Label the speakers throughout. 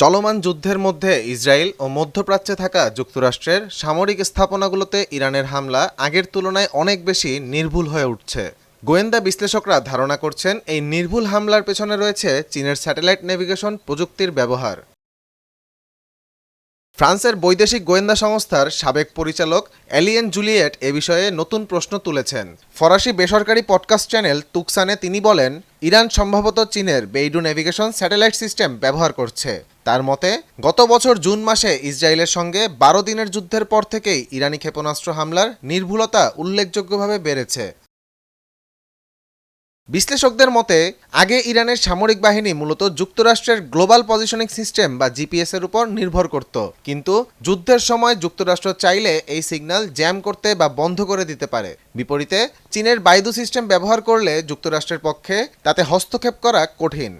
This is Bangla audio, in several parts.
Speaker 1: চলমান যুদ্ধের মধ্যে ইসরায়েল ও মধ্যপ্রাচ্যে থাকা যুক্তরাষ্ট্রের সামরিক স্থাপনাগুলোতে ইরানের হামলা আগের তুলনায় অনেক বেশি নির্ভুল হয়ে উঠছে। গোয়েন্দা বিশ্লেষকরা ধারণা করছেন, এই নির্ভুল হামলার পেছনে রয়েছে চীনের স্যাটেলাইট নেভিগেশন প্রযুক্তির ব্যবহার। ফ্রান্সের বৈদেশিক গোয়েন্দা সংস্থার সাবেক পরিচালক এলিয়েন জুলিয়েট এ বিষয়ে নতুন প্রশ্ন তুলেছেন। ফরাসি বেসরকারি পডকাস্ট চ্যানেল তুকসানে তিনি বলেন, ইরান সম্ভবত চীনের বেইডু নেভিগেশন স্যাটেলাইট সিস্টেম ব্যবহার করছে। তার মতে, গত বছর জুন মাসে ইসরায়েলের সঙ্গে 12 দিনের যুদ্ধের পর থেকেই ইরানি ক্ষেপণাস্ত্র হামলার নির্ভুলতা উল্লেখযোগ্যভাবে বেড়েছে। বিশ্লেষকদের মতে, আগে ইরানের সামরিক বাহিনী মূলত যুক্তরাষ্ট্রের গ্লোবাল পজিশনিং সিস্টেম বা জিপিএস এর উপর নির্ভর করত, কিন্তু যুদ্ধের সময় যুক্তরাষ্ট্র চাইলে এই সিগন্যাল জ্যাম করতে বা বন্ধ করে দিতে পারে। বিপরীতে চীনের বাইদু সিস্টেম ব্যবহার করলে যুক্তরাষ্ট্রের পক্ষে তাতে হস্তক্ষেপ করা কঠিন।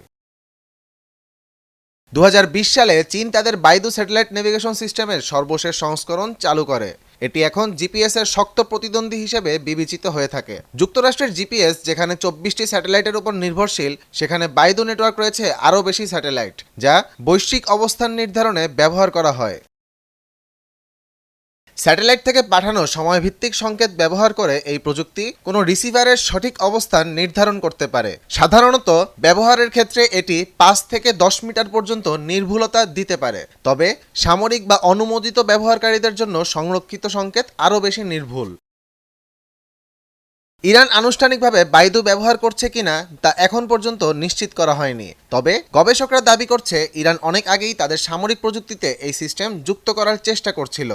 Speaker 1: 2020 সালে চীন তাদের বাইদু স্যাটেলাইট নেভিগেশন সিস্টেমের সর্বশেষ সংস্করণ চালু করে। এটি এখন জিপিএস এর শক্ত প্রতিদ্বন্দ্বী হিসেবে বিবেচিত হয়ে থাকে। যুক্তরাষ্ট্রের জিপিএস যেখানে 24টি স্যাটেলাইটের উপর নির্ভরশীল, সেখানে বাইদু নেটওয়ার্ক রয়েছে আরও বেশি স্যাটেলাইট, যা বৈশ্বিক অবস্থান নির্ধারণে ব্যবহার করা হয়। স্যাটেলাইট থেকে পাঠানো সময়ভিত্তিক সংকেত ব্যবহার করে এই প্রযুক্তি কোনো রিসিভারের সঠিক অবস্থান নির্ধারণ করতে পারে। সাধারণত ব্যবহারের ক্ষেত্রে এটি 5 থেকে 10 মিটার পর্যন্ত নির্ভুলতা দিতে পারে, তবে সামরিক বা অনুমোদিত ব্যবহারকারীদের জন্য সংরক্ষিত সংকেত আরও বেশি নির্ভুল। ইরান আনুষ্ঠানিকভাবে বাইদু ব্যবহার করছে কিনা তা এখন পর্যন্ত নিশ্চিত করা হয়নি, তবে গবেষকরা দাবি করছে ইরান অনেক আগেই তাদের সামরিক প্রযুক্তিতে এই সিস্টেম যুক্ত করার চেষ্টা করছিল।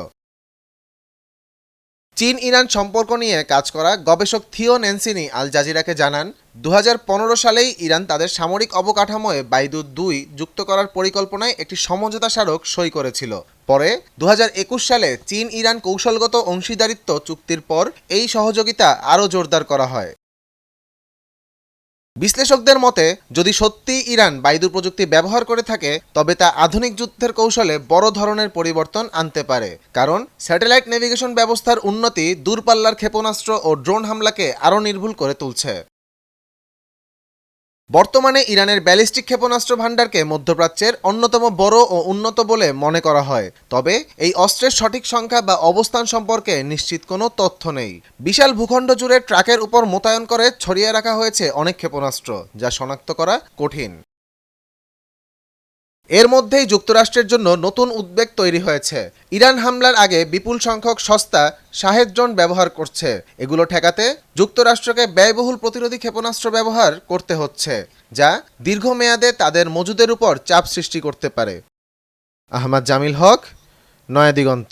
Speaker 1: চীন ইরান সম্পর্ক নিয়ে কাজ করা গবেষক থিও নেন্সিনি আল জাজিরাকে জানান, 2015 সালেই ইরান তাদের সামরিক অবকাঠামোয় বাইদু 2 যুক্ত করার পরিকল্পনায় একটি সমঝোতা স্মারক সই করেছিল। পরে 2021 সালে চীন ইরান কৌশলগত অংশীদারিত্ব চুক্তির পর এই সহযোগিতা আরও জোরদার করা হয়। বিশ্লেষকদের মতে, যদি সত্যি ইরান বাইদু প্রযুক্তি ব্যবহার করে থাকে, তবে তা আধুনিক যুদ্ধের কৌশলে বড় ধরনের পরিবর্তন আনতে পারে, কারণ স্যাটেলাইট নেভিগেশন ব্যবস্থার উন্নতি দূরপাল্লার ক্ষেপণাস্ত্র ও ড্রোন হামলাকে আরও নির্ভুল করে তুলছে। বর্তমানে ইরানের ব্যালিস্টিক ক্ষেপণাস্ত্র ভান্ডারকে মধ্যপ্রাচ্যের অন্যতম বড় ও উন্নত বলে মনে করা হয়, তবে এই অস্ত্রের সঠিক সংখ্যা বা অবস্থান সম্পর্কে নিশ্চিত কোনো তথ্য নেই। বিশাল ভূখণ্ড জুড়ে ট্রাকের উপর মোতায়েন করে ছড়িয়ে রাখা হয়েছে অনেক ক্ষেপণাস্ত্র, যা শনাক্ত করা কঠিন। এর মধ্যেই যুক্তরাষ্ট্রের জন্য নতুন উদ্বেগ তৈরি হয়েছে। ইরান হামলার আগে বিপুল সংখ্যক সস্তা শাহেদ ড্রোন ব্যবহার করছে। এগুলো ঠেকাতে যুক্তরাষ্ট্রকে ব্যয়বহুল প্রতিরোধী ক্ষেপণাস্ত্র ব্যবহার করতে হচ্ছে, যা দীর্ঘমেয়াদে তাদের মজুদের উপর চাপ সৃষ্টি করতে পারে। আহমদ জামিল হক, নয়া দিগন্ত।